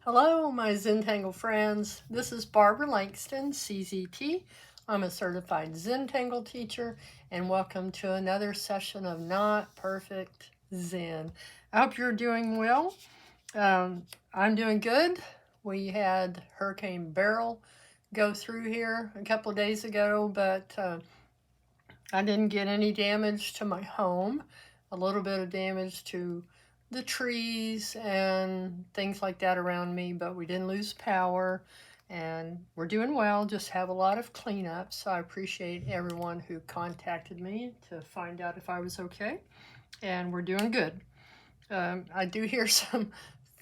Hello, my Zentangle friends. This is Barbara Langston, CZT. I'm a Certified Zentangle Teacher, and welcome to another session of Not Perfect Zen. I hope you're doing well. I'm doing good. We had Hurricane Beryl go through here a couple of days ago, but I didn't get any damage to my home. A little bit of damage to the trees and things like that around me, but we didn't lose power and we're doing well. Just have a lot of cleanup. So I appreciate everyone who contacted me to find out if I was okay, and we're doing good. I do hear some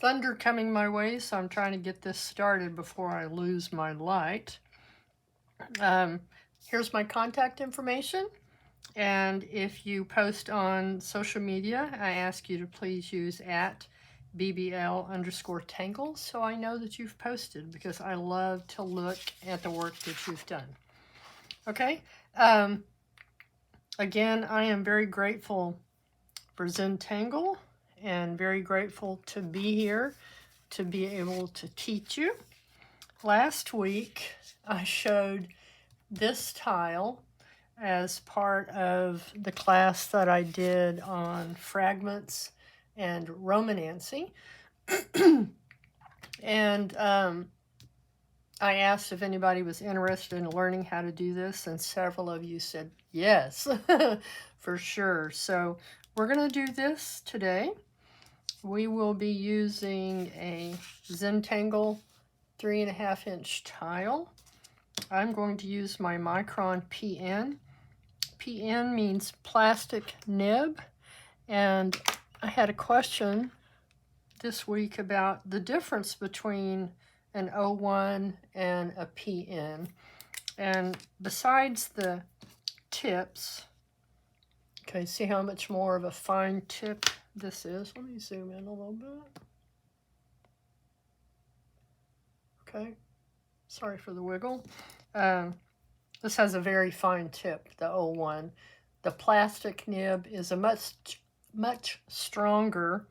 thunder coming my way, so I'm trying to get this started before I lose my light. Here's my contact information. And if you post on social media, I ask you to please use @BBL_Tangle so I know that you've posted, because I love to look at the work that you've done. Okay. Again, I am very grateful for Zentangle and very grateful to be here to be able to teach you. Last week, I showed this tile as part of the class that I did on fragments and Romanancy. And I asked if anybody was interested in learning how to do this, and several of you said yes, for sure. So we're going to do this today. We will be using a Zentangle 3.5-inch tile. I'm going to use my Micron PN. PN means plastic nib, and I had a question this week about the difference between an 01 and a PN. And besides the tips, okay, see how much more of a fine tip this is? Let me zoom in a little bit. Okay, sorry for the wiggle. This has a very fine tip, the 01. The plastic nib is a much stronger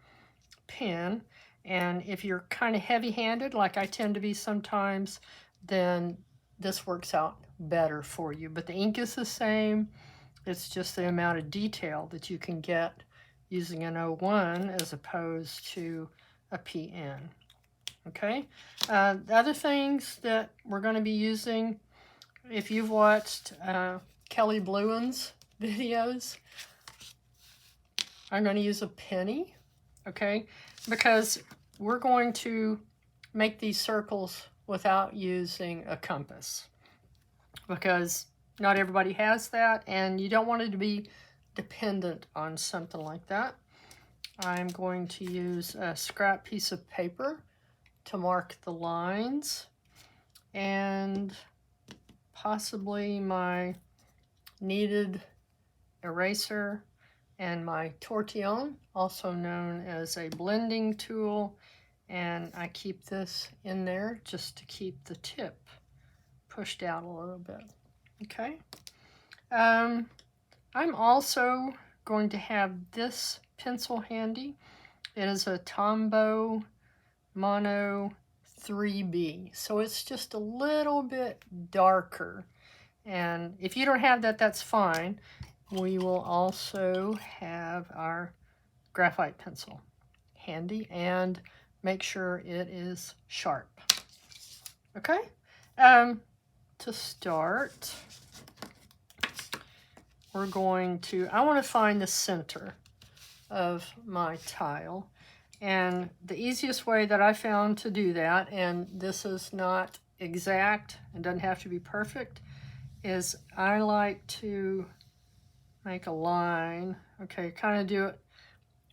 pen, and if you're kind of heavy-handed, like I tend to be sometimes, then this works out better for you. But the ink is the same. It's just the amount of detail that you can get using an 01 as opposed to a PN. Okay? The other things that we're going to be using, if you've watched Kelly Bluen's videos, I'm going to use a penny, okay? Because we're going to make these circles without using a compass, because not everybody has that, and you don't want it to be dependent on something like that. I'm going to use a scrap piece of paper to mark the lines, and possibly my kneaded eraser and my tortillon, also known as a blending tool, and I keep this in there just to keep the tip pushed out a little bit. Okay. I'm also going to have this pencil handy. It is a Tombow Mono 3B, so it's just a little bit darker, and if you don't have that, that's fine. We will also have our graphite pencil handy, and make sure it is sharp. Okay, to start, we're going to, I want to find the center of my tile. And the easiest way that I found to do that, and this is not exact, it doesn't have to be perfect, is I like to make a line. Okay, kind of do it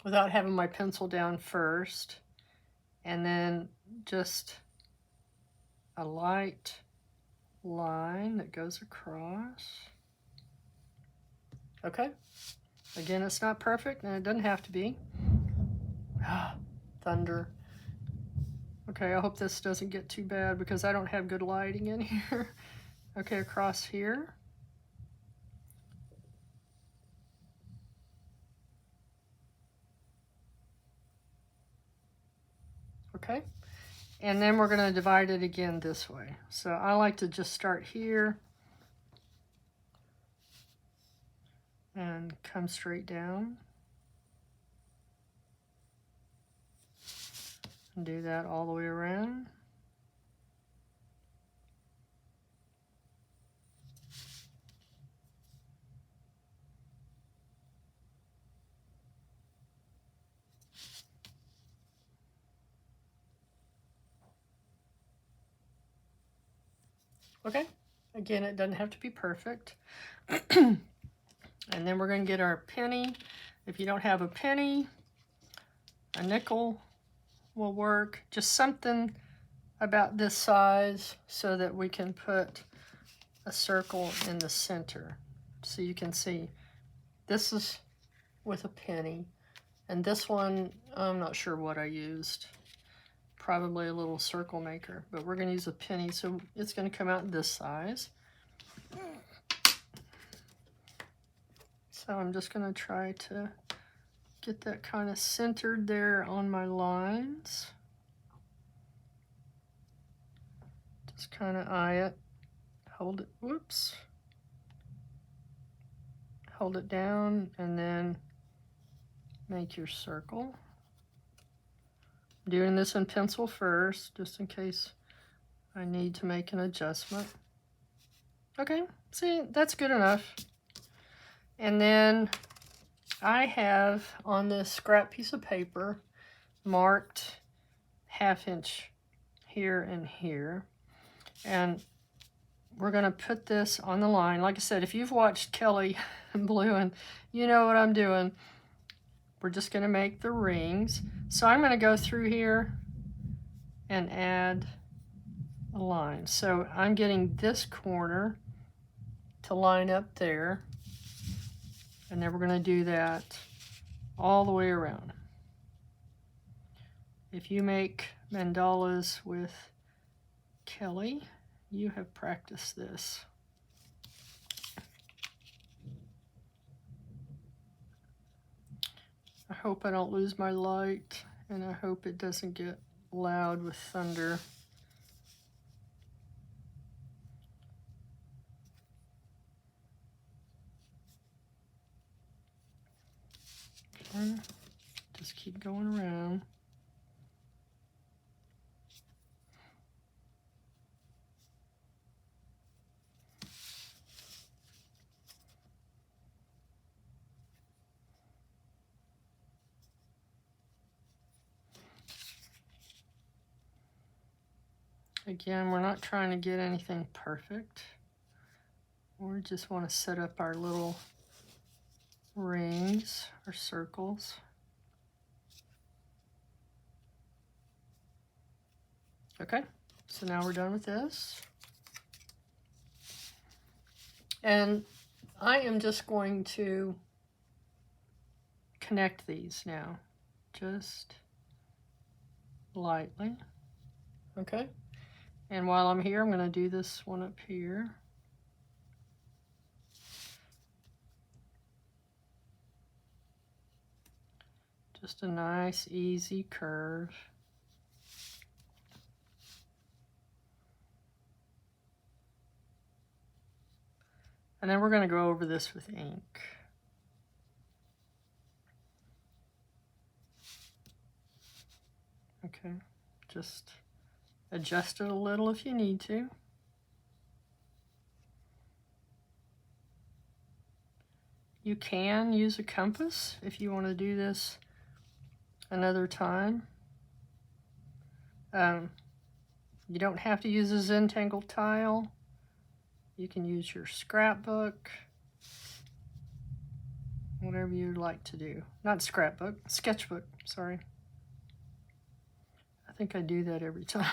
without having my pencil down first, and then just a light line that goes across. Okay, again, it's not perfect, and it doesn't have to be. Thunder. Okay, I hope this doesn't get too bad because I don't have good lighting in here. Okay, across here. Okay, And then we're going to divide it again this way. So I like to just start here and come straight down. And do that all the way around. Okay, again, it doesn't have to be perfect. And then we're going to get our penny. If you don't have a penny, a nickel will work. Just something about this size so that we can put a circle in the center. So you can see this is with a penny. And this one, I'm not sure what I used. Probably a little circle maker, but we're going to use a penny, so it's going to come out this size. So I'm just going to try to get that kind of centered there on my lines. Just kind of eye it, hold it, whoops. Hold it down and then make your circle. Doing this in pencil first, just in case I need to make an adjustment. Okay, see, that's good enough. And then I have on this scrap piece of paper marked 1/2 inch here and here. And we're gonna put this on the line. Like I said, if you've watched Kelly Blue, and you know what I'm doing. We're just going to make the rings. So I'm going to go through here and add a line. So I'm getting this corner to line up there. And then we're going to do that all the way around. If you make mandalas with Kelly, you have practiced this. I hope I don't lose my light, and I hope it doesn't get loud with thunder. Okay. Just keep going around. Again, we're not trying to get anything perfect. We just want to set up our little rings or circles. Okay, so now we're done with this. And I am just going to connect these now, just lightly. Okay. And while I'm here, I'm going to do this one up here. Just a nice, easy curve. And then we're going to go over this with ink. Okay, just adjust it a little if you need to. You can use a compass if you want to do this another time. You don't have to use a Zentangle tile. You can use your scrapbook, whatever you'd like to do. Not scrapbook, sketchbook, sorry. I think I do that every time.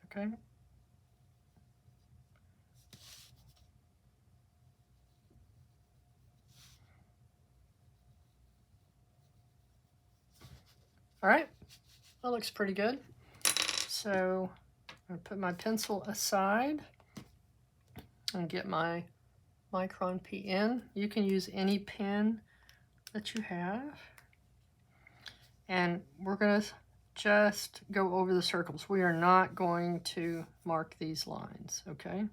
Okay. All right, that looks pretty good. So I'm gonna put my pencil aside and get my Micron pen. You can use any pen that you have. And we're going to just go over the circles. We are not going to mark these lines, okay?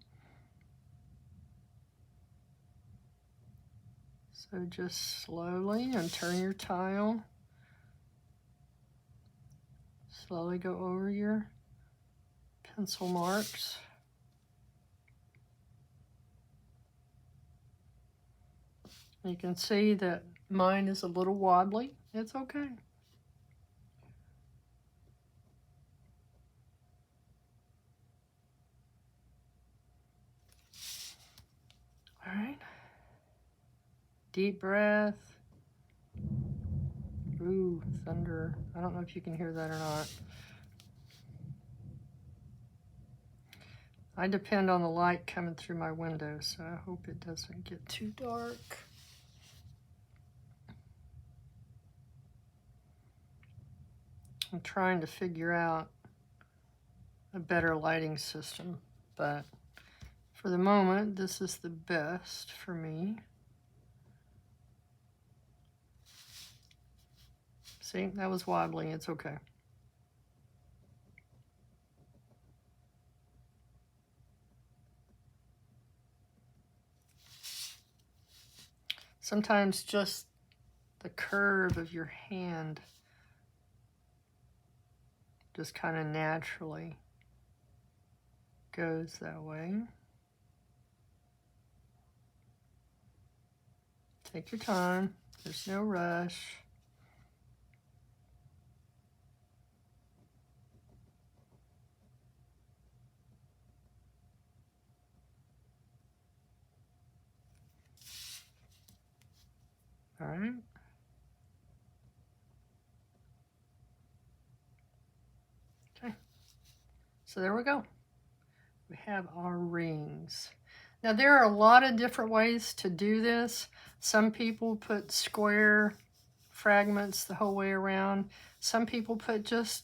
So just slowly and turn your tile. Slowly go over your pencil marks. You can see that mine is a little wobbly. It's okay. All right. Deep breath. Ooh, thunder. I don't know if you can hear that or not. I depend on the light coming through my window, so I hope it doesn't get too dark. I'm trying to figure out a better lighting system, but for the moment, this is the best for me. See, that was wobbly. It's okay. Sometimes just the curve of your hand just kind of naturally goes that way. Take your time. There's no rush. All right. Okay. So there we go. We have our rings. Now there are a lot of different ways to do this. Some people put square fragments the whole way around. Some people put just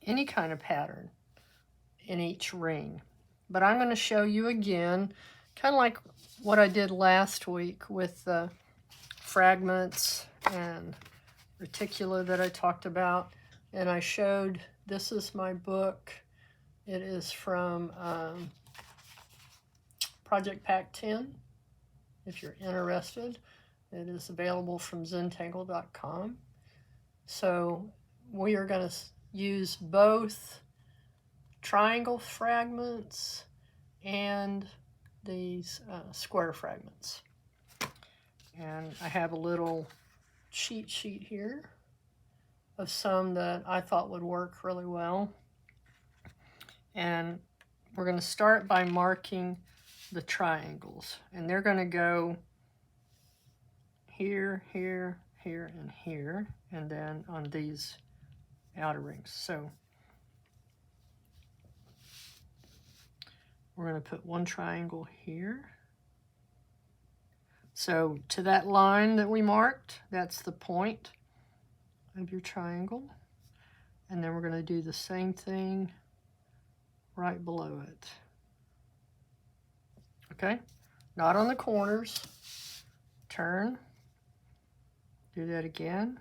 any kind of pattern in each ring. But I'm going to show you again, kind of like what I did last week with the fragments and reticula that I talked about. And I showed, this is my book. It is from Project Pack 10, if you're interested. It is available from Zentangle.com. So we are going to use both triangle fragments and these square fragments. And I have a little cheat sheet here of some that I thought would work really well. And we're going to start by marking the triangles. And they're going to go here, here, here, and here. And then on these outer rings. So we're going to put one triangle here. So to that line that we marked, that's the point of your triangle. And then we're going to do the same thing right below it. Okay? Not on the corners. Turn. Do that again.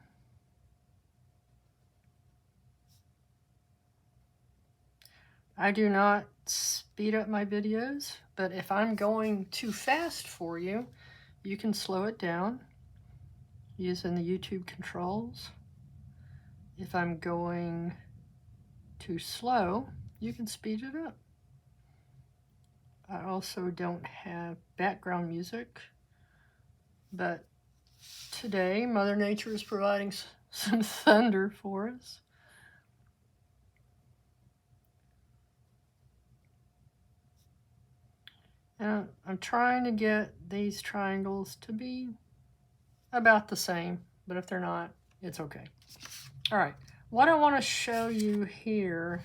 I do not speed up my videos, but if I'm going too fast for you, you can slow it down using the YouTube controls. If I'm going too slow, you can speed it up. I also don't have background music, but today Mother Nature is providing some thunder for us. And I'm trying to get these triangles to be about the same, but if they're not, it's okay. All right, what I want to show you here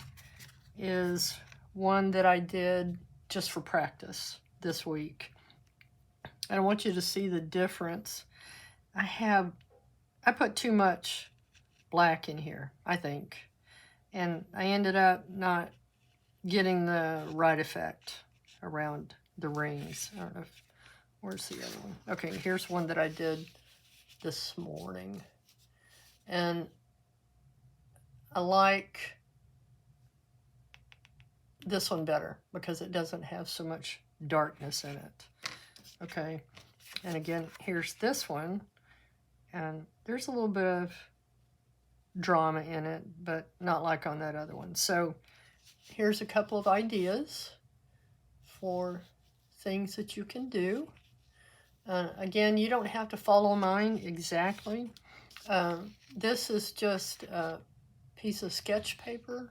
is one that I did just for practice this week. And I want you to see the difference. I put too much black in here, I think, and I ended up not getting the right effect around the rings. I don't know if Where's the other one? Okay, here's one that I did this morning. And I like this one better because it doesn't have so much darkness in it. Okay, and again, here's this one, and there's a little bit of drama in it, but not like on that other one. So here's a couple of ideas for things that you can do. Again, you don't have to follow mine exactly. This is just a piece of sketch paper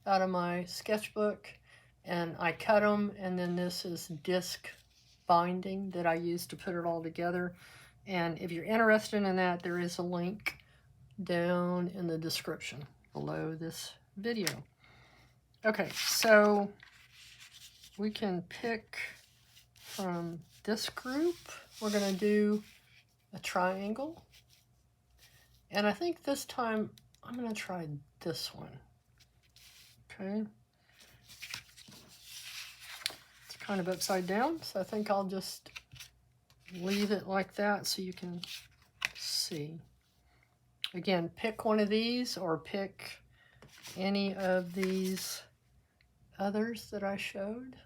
out of my sketchbook, and I cut them, and then this is disc binding that I use to put it all together. And if you're interested in that, there is a link down in the description below this video. Okay, so we can pick from this group. We're going to do a triangle. And I think this time I'm going to try this one. Okay. It's kind of upside down, so I think I'll just leave it like that so you can see. Again, pick one of these or pick any of these others that I showed.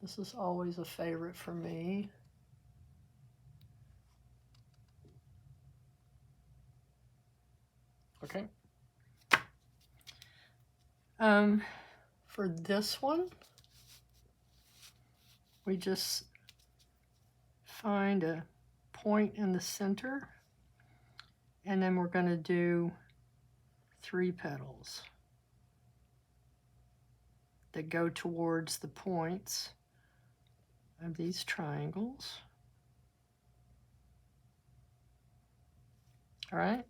This is always a favorite for me. Okay. For this one, we just find a point in the center, and then we're going to do 3 petals that go towards the points of these triangles. All right,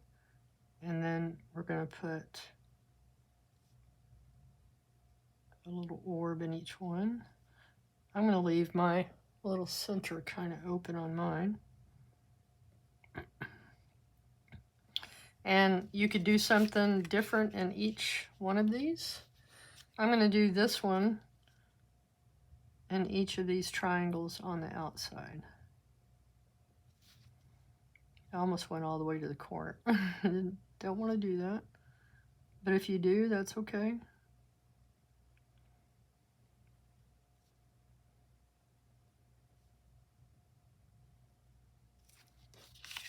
and then we're going to put a little orb in each one. I'm going to leave my little center kind of open on mine. And you could do something different in each one of these. I'm going to do this one in each of these triangles on the outside. I almost went all the way to the corner. Don't want to do that. But if you do, that's okay.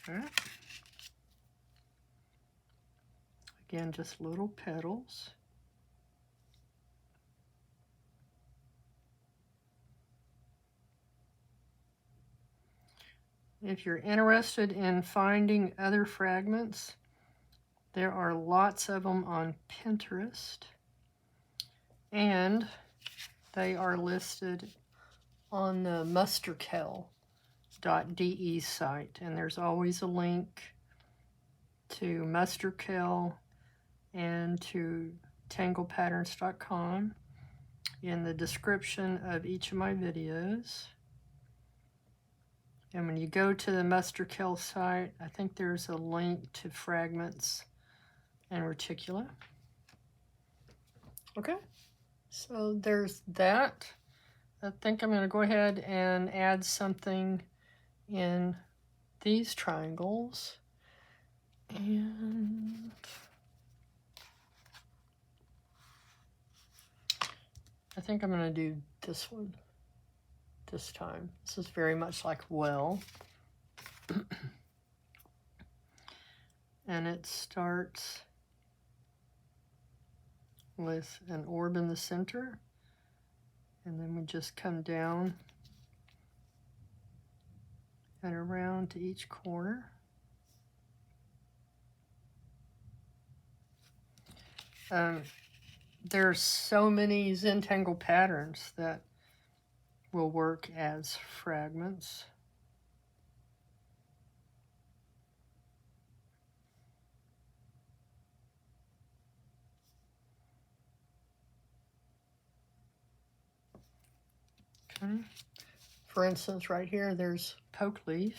All right. Again, just little petals. If you're interested in finding other fragments, there are lots of them on Pinterest, and they are listed on the musterkel.de site, and there's always a link to Musterkel and to tanglepatterns.com in the description of each of my videos. And when you go to the Musterkel site, I think there's a link to fragments and reticula. Okay, so there's that. I think I'm going to go ahead and add something in these triangles. And I think I'm going to do this one this time. This is very much like well. And it starts with an orb in the center, and then we just come down and around to each corner. There's so many Zentangle patterns that will work as fragments. Okay. For instance, right here, there's poke leaf.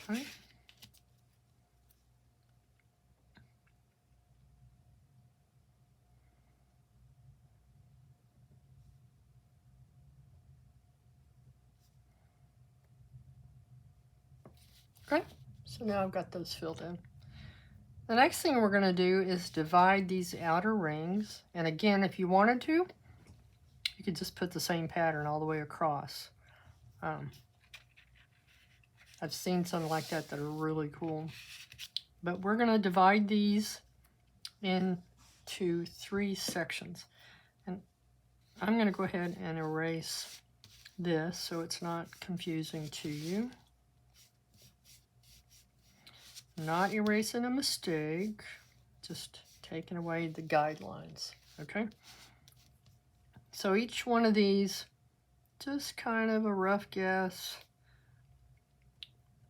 Okay. Okay, so now I've got those filled in. The next thing we're going to do is divide these outer rings. And again, if you wanted to, you could just put the same pattern all the way across. I've seen some like that that are really cool. But we're going to divide these into 3 sections. And I'm going to go ahead and erase this so it's not confusing to you. Not erasing a mistake, just taking away the guidelines, okay? So each one of these, just kind of a rough guess,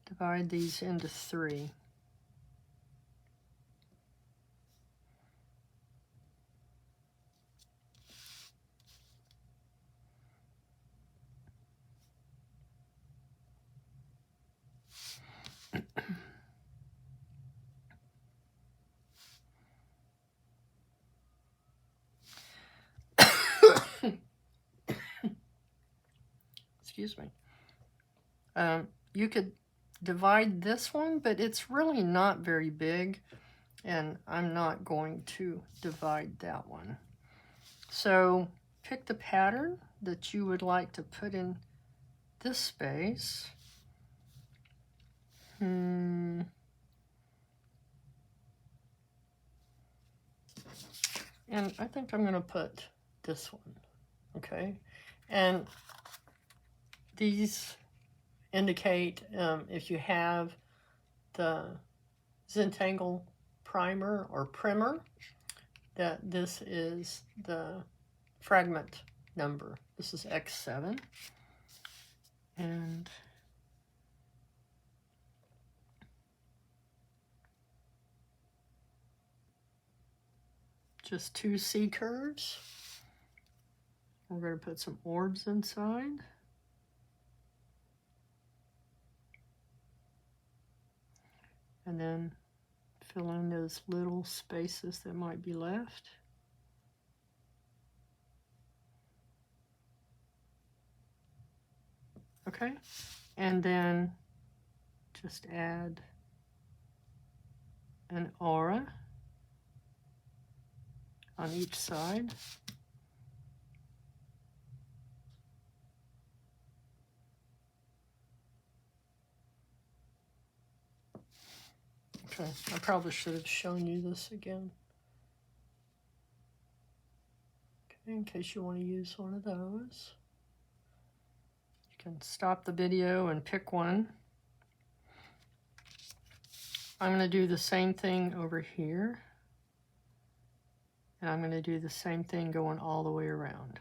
divide these into 3. Excuse me. You could divide this one, but it's really not very big, and I'm not going to divide that one. So pick the pattern that you would like to put in this space. And I think I'm going to put this one, okay? And these indicate if you have the Zentangle primer or primer, that this is the fragment number. This is X7. And just 2 C curves. We're going to put some orbs inside. And then fill in those little spaces that might be left. Okay, and then just add an aura on each side. Okay, I probably should have shown you this again. Okay, in case you want to use one of those. You can stop the video and pick one. I'm going to do the same thing over here. And I'm going to do the same thing going all the way around.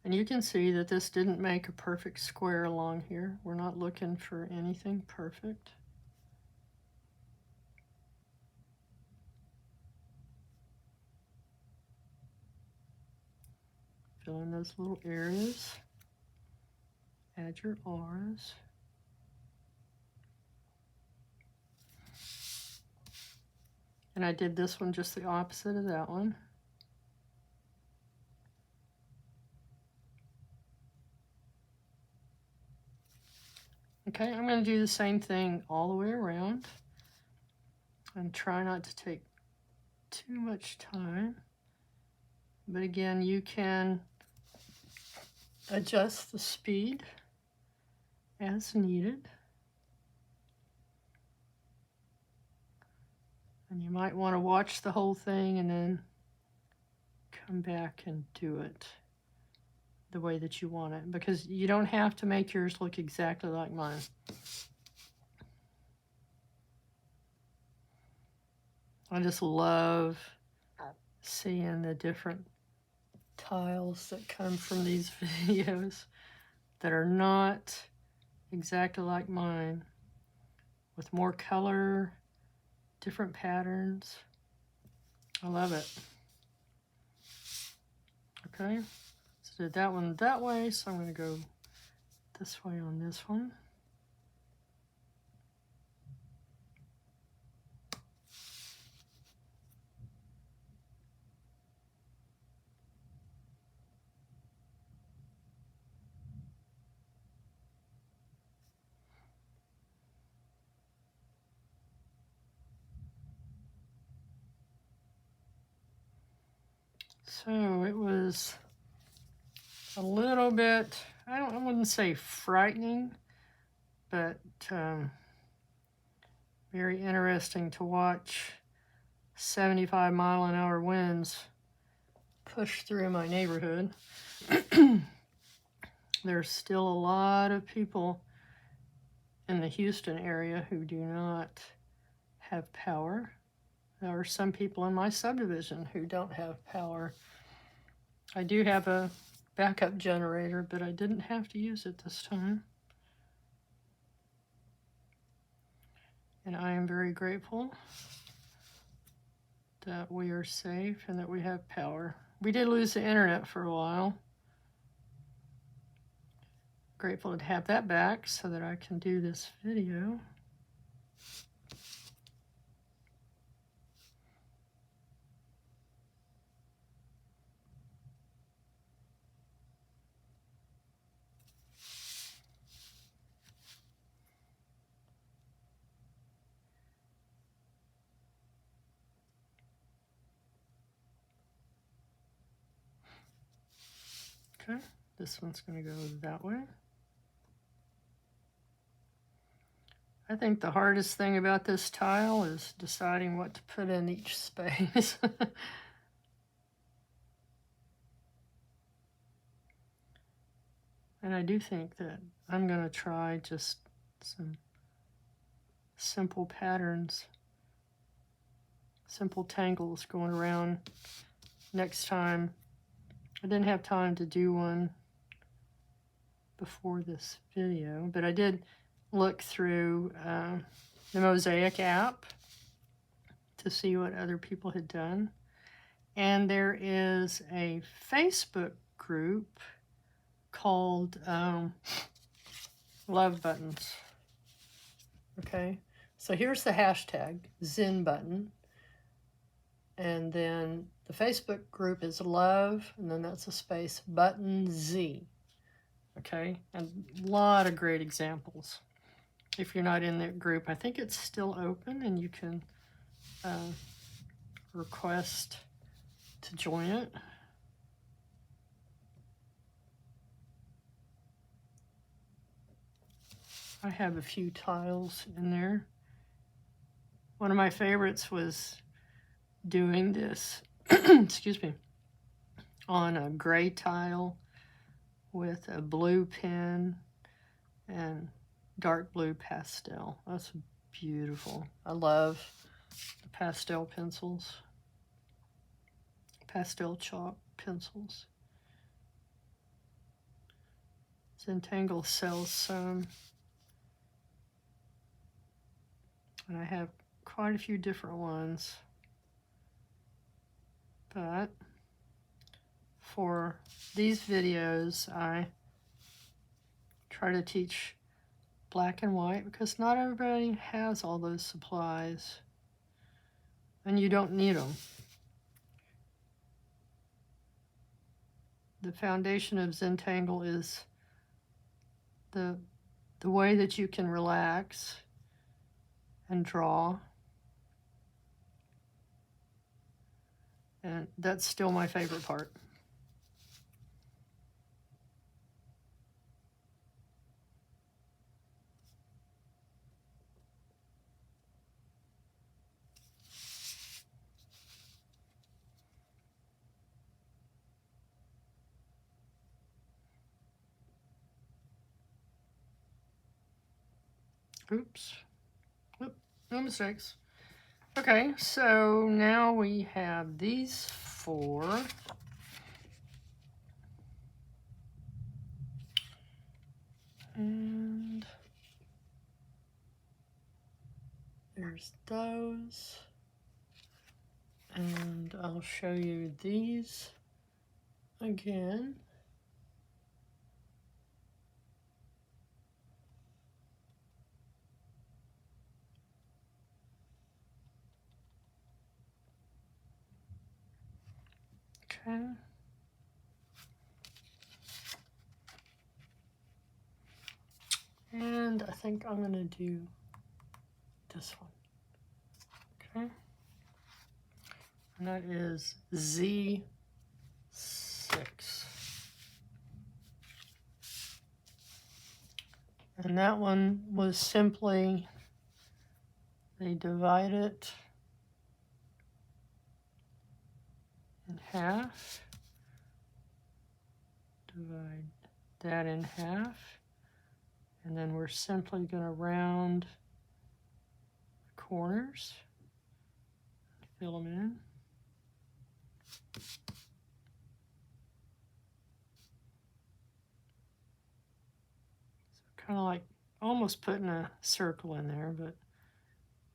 And you can see that this didn't make a perfect square along here. We're not looking for anything perfect. Fill in those little areas. Add your auras. And I did this one just the opposite of that one. Okay, I'm going to do the same thing all the way around and try not to take too much time. But again, you can adjust the speed as needed. And you might want to watch the whole thing and then come back and do it the way that you want it, because you don't have to make yours look exactly like mine. I just love seeing the different tiles that come from these videos that are not exactly like mine, with more color, different patterns. I love it. Okay, so did that one that way, so I'm going to go this way on this one. So it was a little bit, I wouldn't say frightening, but very interesting to watch 75-mile-an-hour winds push through my neighborhood. There's still a lot of people in the Houston area who do not have power. There are some people in my subdivision who don't have power. I do have a backup generator, but I didn't have to use it this time. And I am very grateful that we are safe and that we have power. We did lose the internet for a while. Grateful to have that back so that I can do this video. Okay, this one's going to go that way. I think the hardest thing about this tile is deciding what to put in each space. And I do think that I'm going to try just some simple patterns, simple tangles going around next time. I didn't have time to do one before this video, but I did look through the Mosaic app to see what other people had done. And there is a Facebook group called Love Buttons. Okay, so here's the hashtag, Zen Button. And then the Facebook group is Love, and then that's a space, Button Z. Okay, and a lot of great examples. If you're not in that group, I think it's still open and you can request to join it. I have a few tiles in there. One of my favorites was doing this, excuse me, on a gray tile with a blue pen and dark blue pastel. That's beautiful. I love the pastel pencils, pastel chalk pencils. Zentangle sells some, and I have quite a few different ones, but for these videos I try to teach black and white because not everybody has all those supplies and you don't need them. The foundation of Zentangle is the way that you can relax and draw, and that's still my favorite part. Oops. Oop, no mistakes. Okay, so now we have these four. And there's those. And I'll show you these again. Okay. And I think I'm going to do this one. Okay. And that is Z6. And that one was simply, they divide it in half, divide that in half, and then we're simply going to round the corners, fill them in. Kind of like almost putting a circle in there, but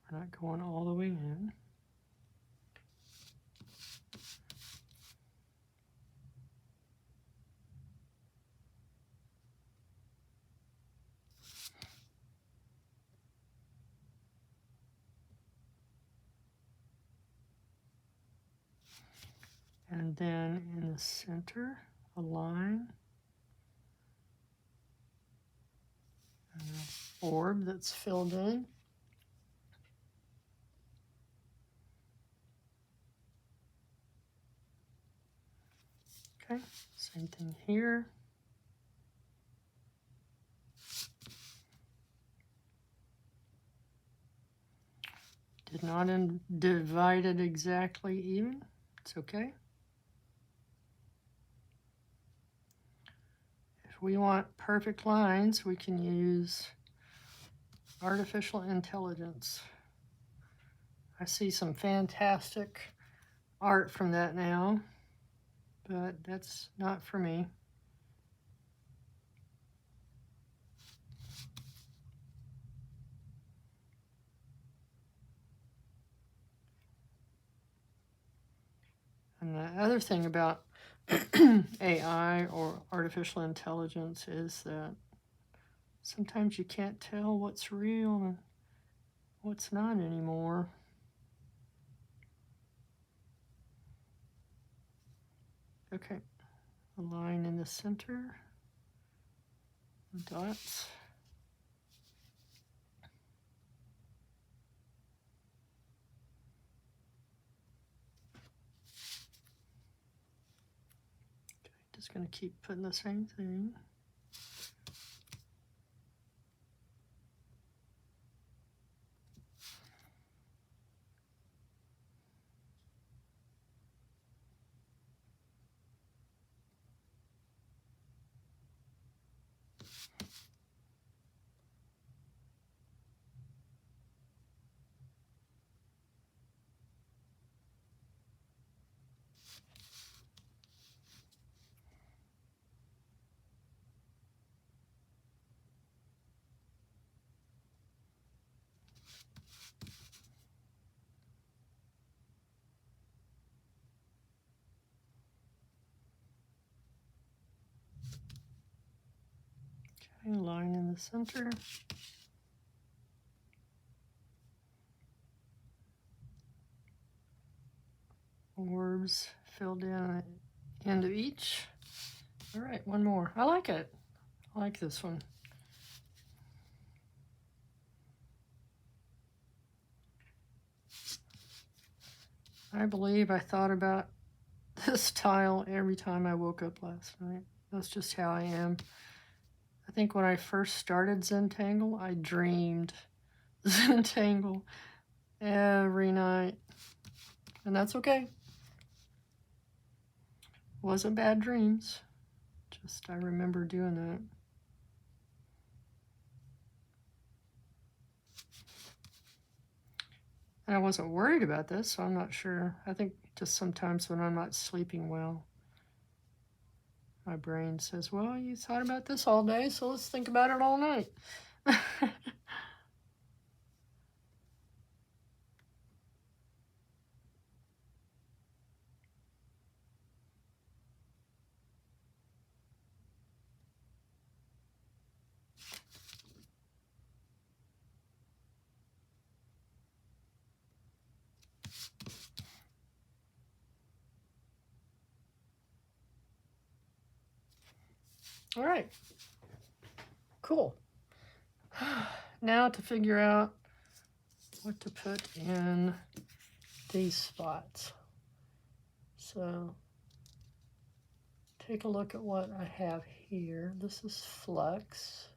we're not going all the way in. And then in the center, a line. And an orb that's filled in. Okay, same thing here. Did not divide it exactly even. It's okay. If we want perfect lines, we can use artificial intelligence. I see some fantastic art from that now, but that's not for me. And the other thing about AI or artificial intelligence is that sometimes you can't tell what's real and what's not anymore. Okay, a line in the center, dots. Okay, just going to keep putting the same thing. Okay, line in the center. Orbs filled in at the end of each. All right, one more. I like it. I like this one. I believe I thought about this tile every time I woke up last night. That's just how I am. I think when I first started Zentangle, I dreamed Zentangle every night. And that's okay. Wasn't bad dreams. Just I remember doing that. And I wasn't worried about this, so I'm not sure. I think just sometimes when I'm not sleeping well, my brain says, well, you thought about this all day, so let's think about it all night. All right, cool. Now to figure out what to put in these spots. So take a look at what I have here. This is flux.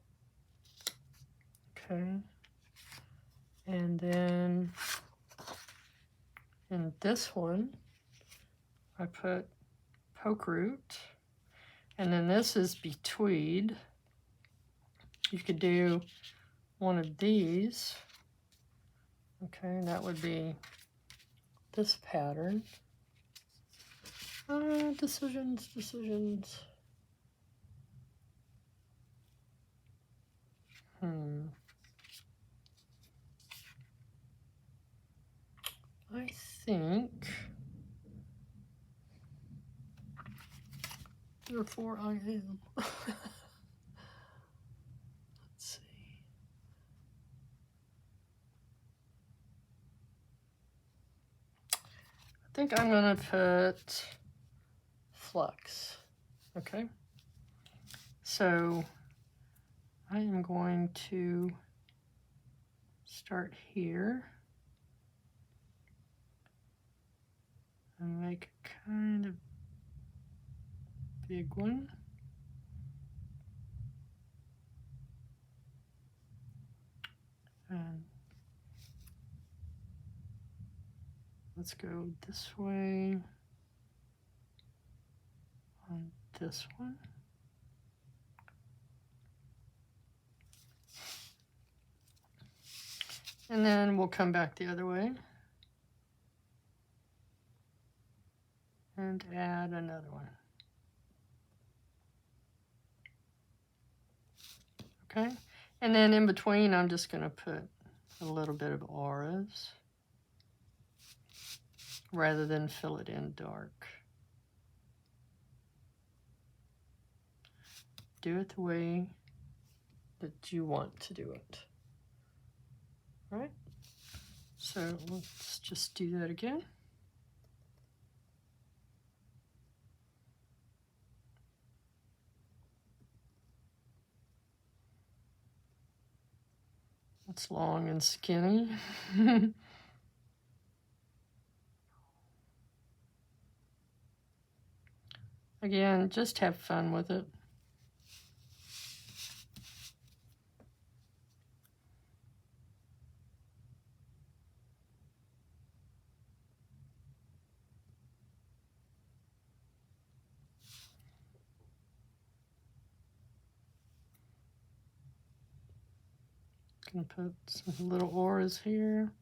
Okay. And then in this one, I put poke root. And then this is betweed. You could do one of these. Okay, and that would be this pattern. Decisions. I think, therefore I am. Let's see. I think I'm going to put flux. Okay. So I am going to start here and make a kind of big one. And let's go this way on this one. And then we'll come back the other way and add another one. Okay, and then in between, I'm just going to put a little bit of auras rather than fill it in dark. Do it the way that you want to do it. All right, so let's just do that again. It's long and skinny. Again, just have fun with it. Gonna put some little auras here.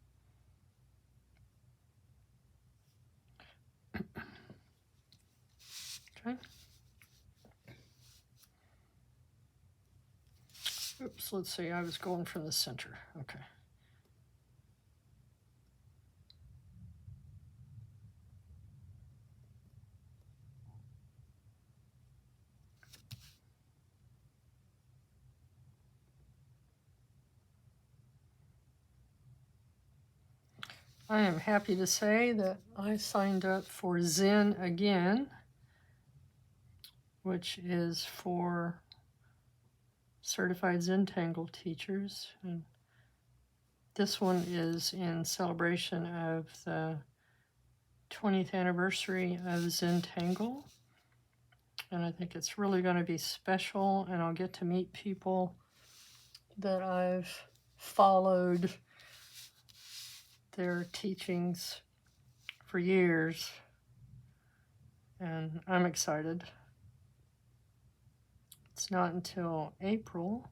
Okay. Oops, let's see, I was going from the center. Okay. I am happy to say that I signed up for Zen again, which is for Certified Zentangle Teachers. And this one is in celebration of the 20th anniversary of Zentangle. And I think it's really going to be special, and I'll get to meet people that I've followed their teachings for years, and I'm excited. It's not until April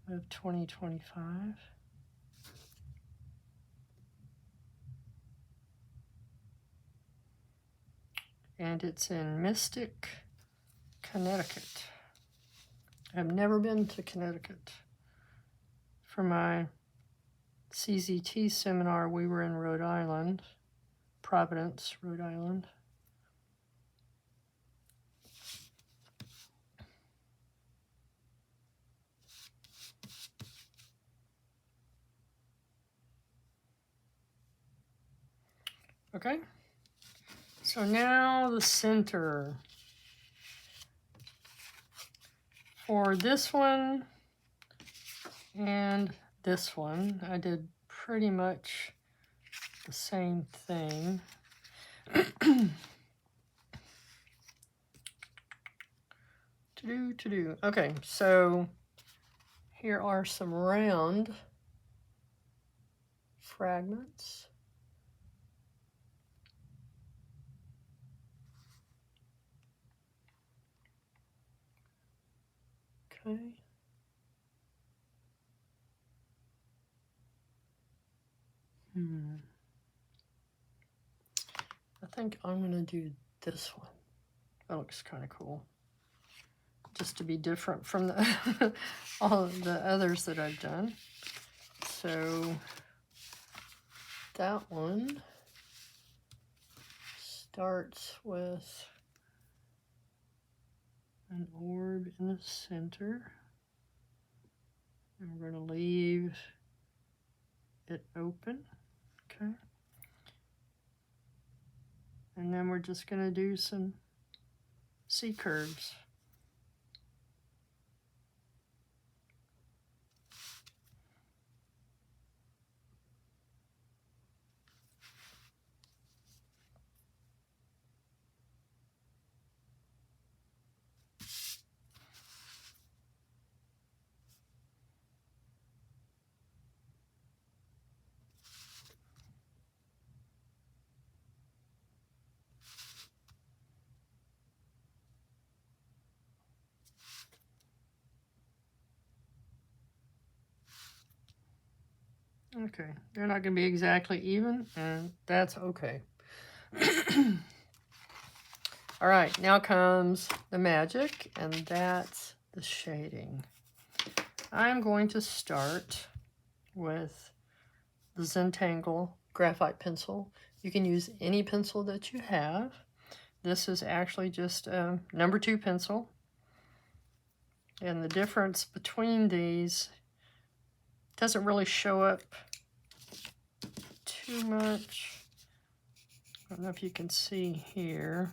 of 2025. And it's in Mystic, Connecticut. I've never been to Connecticut. For my CZT seminar, we were in Rhode Island, Providence, Rhode Island. Okay, so now the center. For this one and this one, I did pretty much the same thing. Okay, so here are some round fragments. Okay. I think I'm going to do this one. That looks kind of cool. Just to be different from the all of the others that I've done. So that one starts with an orb in the center. And we're going to leave it open. Okay. And then we're just going to do some C curves. Okay, they're not going to be exactly even, and that's okay. All right, now comes the magic, and that's the shading. I'm going to start with the Zentangle Graphite pencil. You can use any pencil that you have. This is actually just a number 2 pencil. And the difference between these doesn't really show up too much. I don't know if you can see here.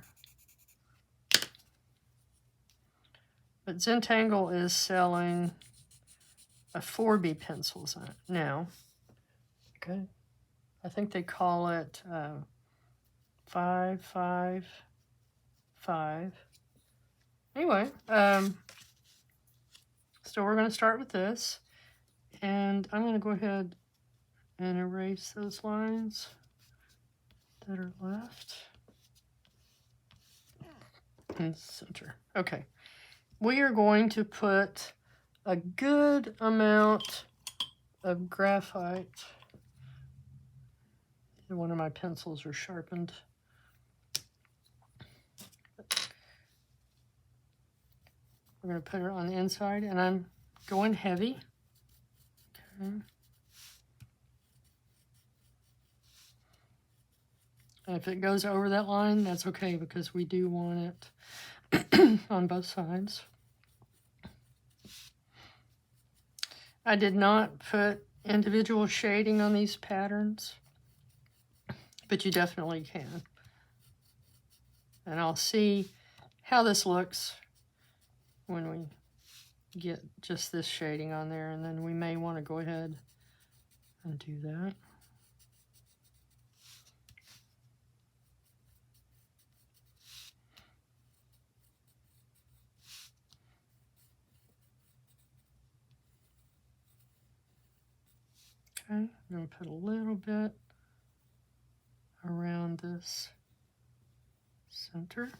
But Zentangle is selling a 4B pencils now. Okay. I think they call it 555. Anyway, so we're going to start with this. And I'm going to go ahead and erase those lines that are left in the center. Okay. We are going to put a good amount of graphite. One of my pencils are sharpened. We're going to put it on the inside, and I'm going heavy. Okay. And if it goes over that line, that's okay, because we do want it on both sides. I did not put individual shading on these patterns, but you definitely can. And I'll see how this looks when we get just this shading on there, and then we may want to go ahead and do that. Okay, I'm going to put a little bit around this center.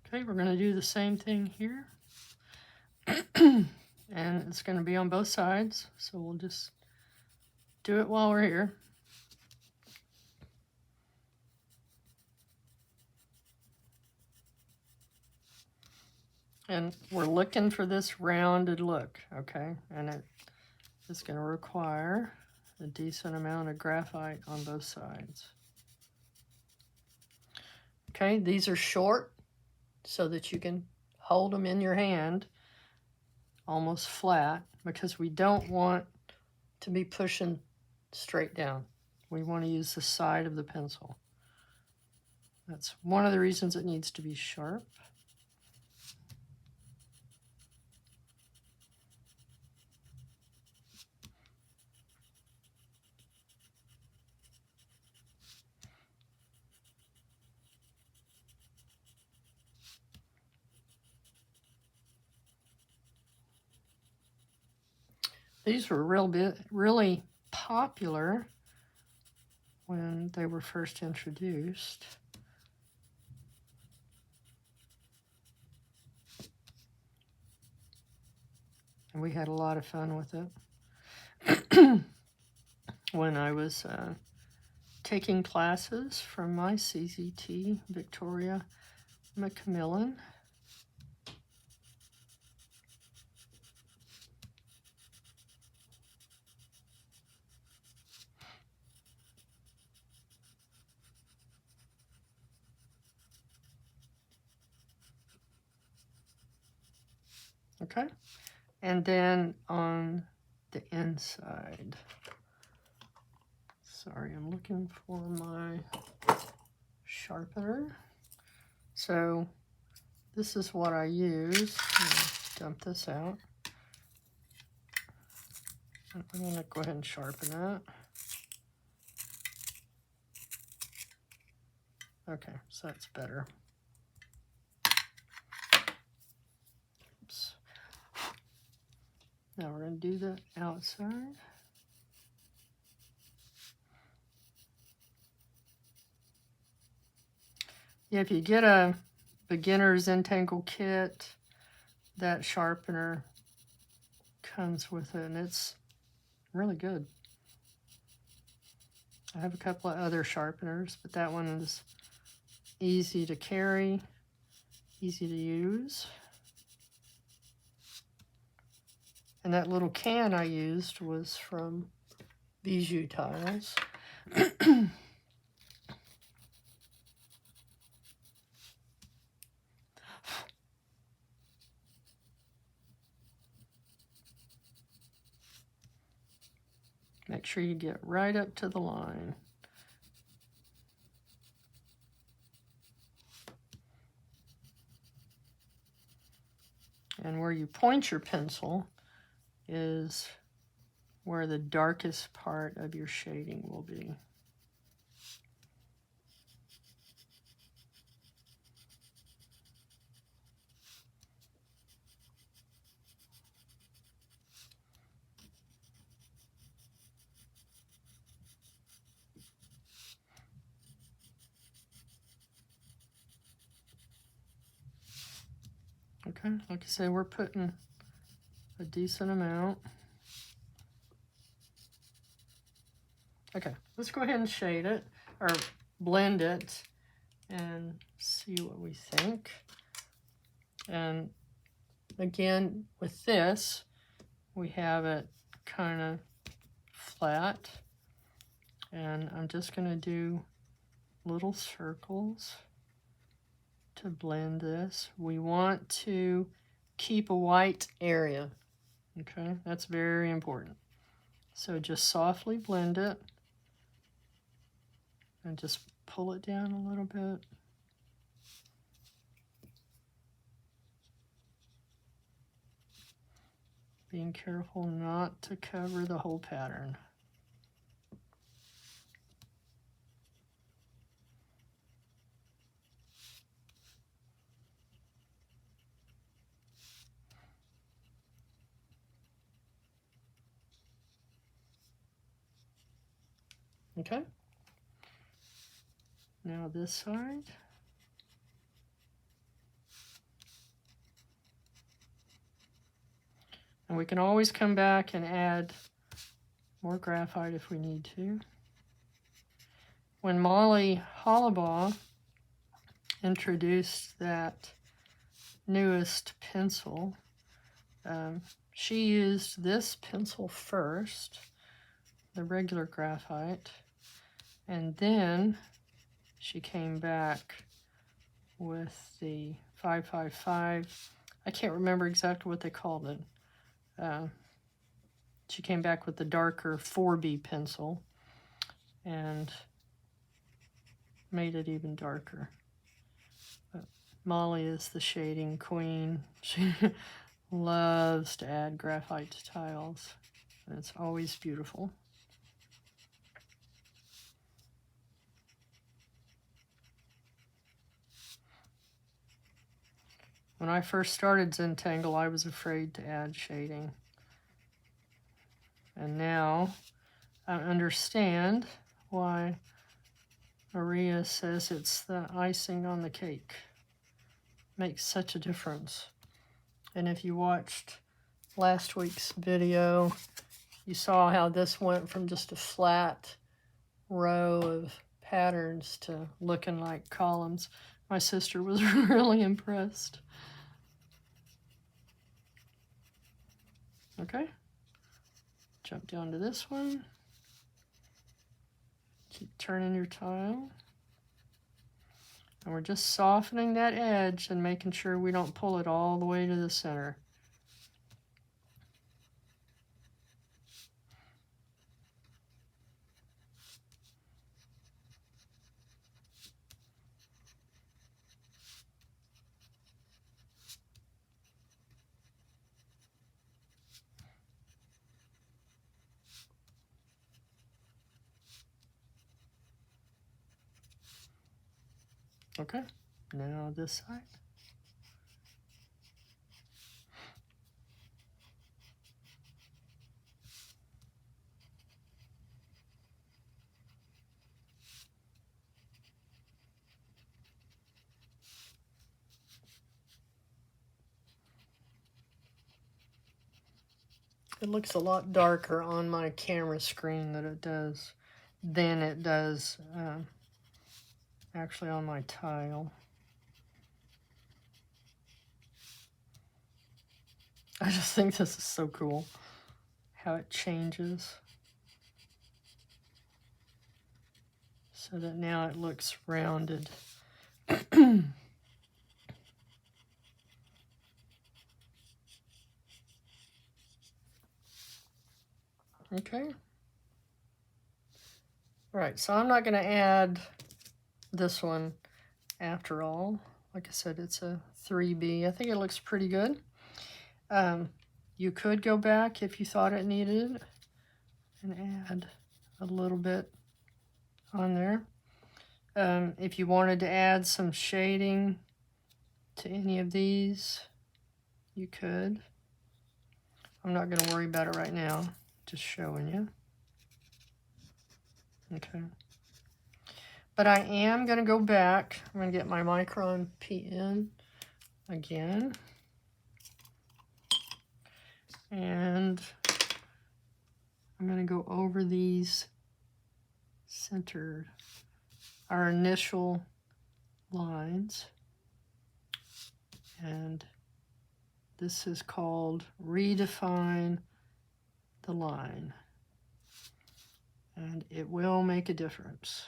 Okay, we're going to do the same thing here. And it's going to be on both sides, so we'll just do it while we're here. And we're looking for this rounded look, okay? And it is going to require a decent amount of graphite on both sides. Okay, these are short so that you can hold them in your hand almost flat, because we don't want to be pushing straight down. We want to use the side of the pencil. That's one of the reasons it needs to be sharp. These were really popular when they were first introduced. And we had a lot of fun with it. When I was taking classes from my CZT, Victoria Macmillan. Okay, and then on the inside, sorry, I'm looking for my sharpener. So this is what I use. Dump this out. I'm going to go ahead and sharpen that. Okay, so that's better. Oops. Now we're going to do the outside. Yeah, if you get a beginner Zentangle kit, that sharpener comes with it, and it's really good. I have a couple of other sharpeners, but that one is easy to carry, easy to use. And that little can I used was from Bijou Tiles. Make sure you get right up to the line. And where you point your pencil is where the darkest part of your shading will be. Okay, like I say, we're putting a decent amount. Okay, let's go ahead and shade it, or blend it, and see what we think. And again, with this, we have it kind of flat. And I'm just going to do little circles to blend this. We want to keep a white area. Okay, that's very important. So just softly blend it and just pull it down a little bit. Being careful not to cover the whole pattern. Okay. Now this side. And we can always come back and add more graphite if we need to. When Molly Hollabaugh introduced that newest pencil, she used this pencil first, the regular graphite, and then she came back with the 555. I can't remember exactly what they called it. She came back with the darker 4B pencil and made it even darker. But Molly is the shading queen. She loves to add graphite to tiles, and it's always beautiful. When I first started Zentangle, I was afraid to add shading. And now I understand why Maria says it's the icing on the cake. Makes such a difference. And if you watched last week's video, you saw how this went from just a flat row of patterns to looking like columns. My sister was really impressed. Okay, jump down to this one. Keep turning your tile. And we're just softening that edge and making sure we don't pull it all the way to the center. Okay, now this side. It looks a lot darker on my camera screen than it does actually on my tile. I just think this is so cool, how it changes. So that now it looks rounded. Okay. All right, so I'm not going to add this one after all. Like I said, it's a 3B. I think it looks pretty good. You could go back if you thought it needed it and add a little bit on there. If you wanted to add some shading to any of these, you could. I'm not going to worry about it right now, just showing you. Okay. But I am going to go back. I'm going to get my Micron PN again. And I'm going to go over these centered, our initial lines. And this is called redefine the line. And it will make a difference.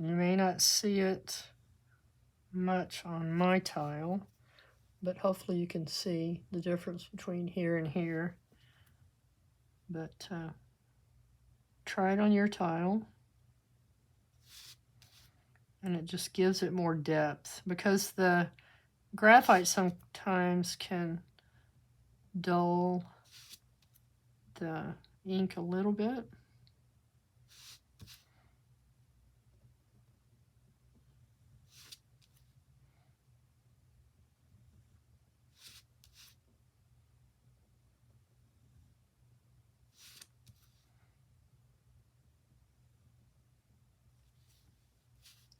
You may not see it much on my tile, but hopefully you can see the difference between here and here. But try it on your tile, and it just gives it more depth, because the graphite sometimes can dull the ink a little bit.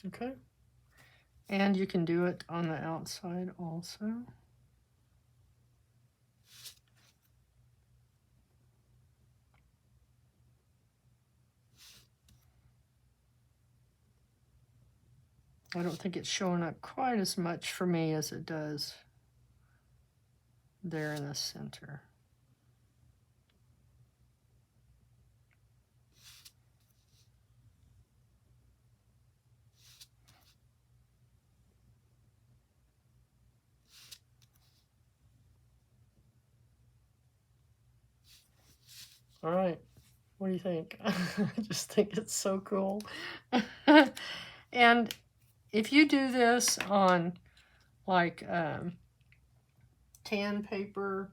Okay, and you can do it on the outside also. I don't think it's showing up quite as much for me as it does there in the center. All right, what do you think? I just think it's so cool. And if you do this on like tan paper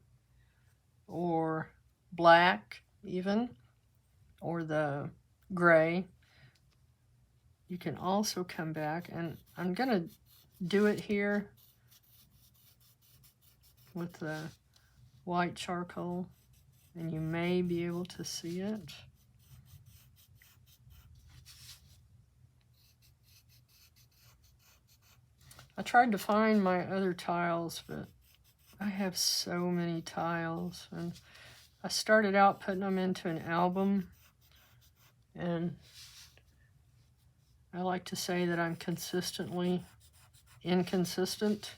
or black even, or the gray, you can also come back, and I'm gonna do it here with the white charcoal, and you may be able to see it. I tried to find my other tiles, but I have so many tiles, and I started out putting them into an album, and I like to say that I'm consistently inconsistent.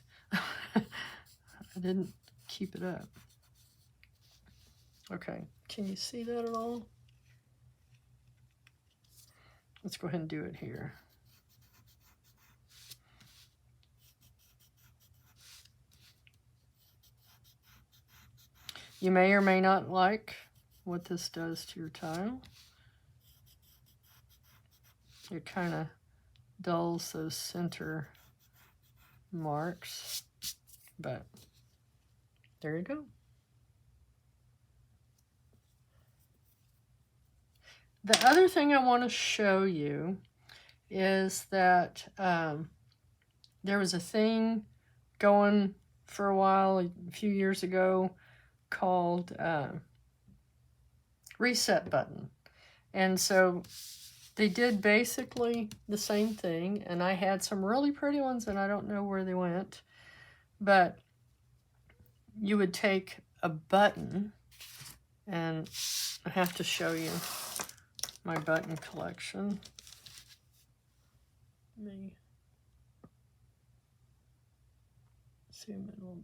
I didn't keep it up. Okay, can you see that at all? Let's go ahead and do it here. You may or may not like what this does to your tile. It kind of dulls those center marks, but there you go. The other thing I want to show you is that there was a thing going for a while, a few years ago, called reset button. And so they did basically the same thing, and I had some really pretty ones, and I don't know where they went, but you would take a button, and I have to show you my button collection. Let me zoom in a little.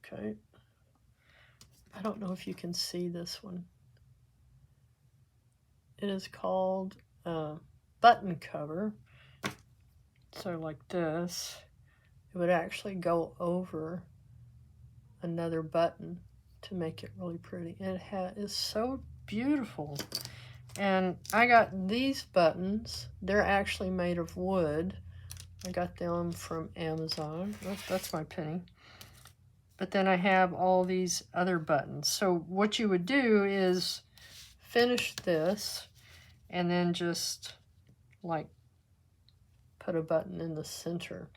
Okay. I don't know if you can see this one. It is called button cover. So like this, it would actually go over another button to make it really pretty. And it is so beautiful. And I got these buttons. They're actually made of wood. I got them from Amazon. That's my penny. But then I have all these other buttons. So what you would do is finish this and then just like put a button in the center.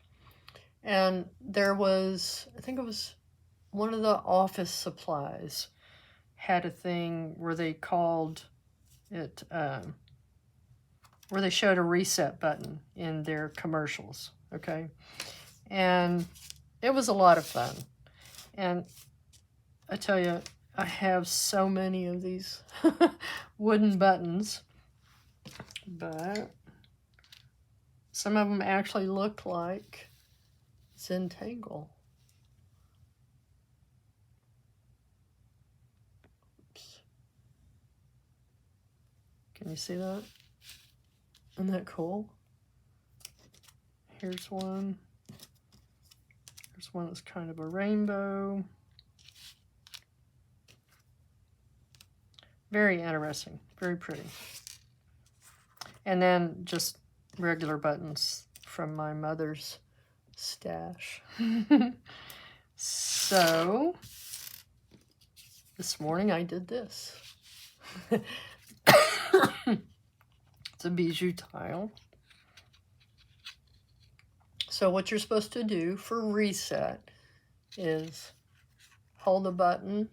And there was, I think it was one of the office supplies had a thing where they called it, where they showed a reset button in their commercials, okay? And it was a lot of fun. And I tell you, I have so many of these wooden buttons, but some of them actually look like Zentangle. Oops. Can you see that? Isn't that cool? Here's one. Here's one that's kind of a rainbow. Very interesting, very pretty. And then just regular buttons from my mother's stash. So, this morning I did this. It's a bijou tile. So what you're supposed to do for reset is hold the button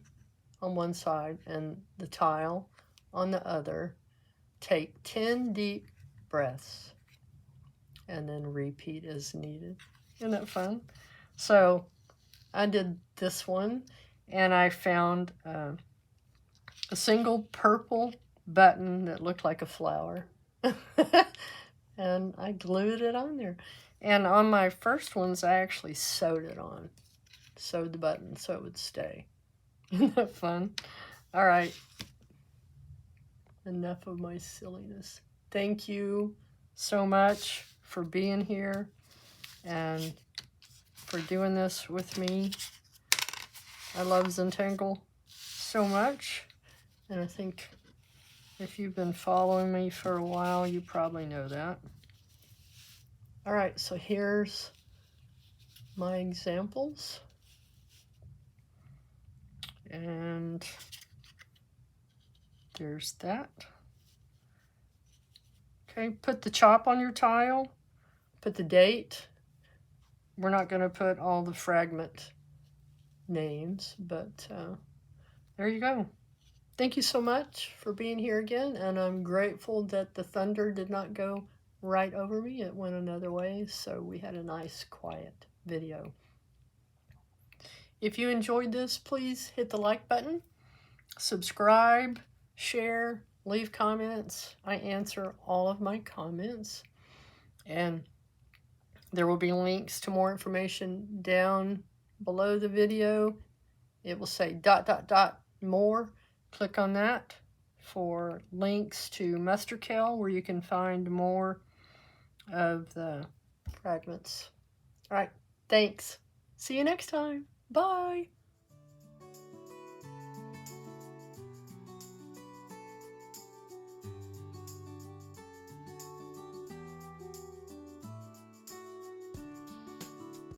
on one side and the tile on the other. Take 10 deep breaths and then repeat as needed. Isn't that fun? So I did this one and I found a single purple button that looked like a flower. And I glued it on there. And on my first ones, I actually sewed it on. Sewed the button so it would stay. Isn't that fun? All right. Enough of my silliness. Thank you so much for being here and for doing this with me. I love Zentangle so much. And I think if you've been following me for a while, you probably know that. All right, so here's my examples. And there's that. Okay, put the chop on your tile. Put the date. We're not going to put all the fragment names, but there you go. Thank you so much for being here again, and I'm grateful that the thunder did not go right over me. It went another way, so we had a nice quiet video. If you enjoyed this, please hit the like button, subscribe, share, leave comments. I answer all of my comments, and there will be links to more information down below the video. It will say ... more. Click on that for links to Musterkel, where you can find more of the fragments. All right, thanks. See you next time. Bye.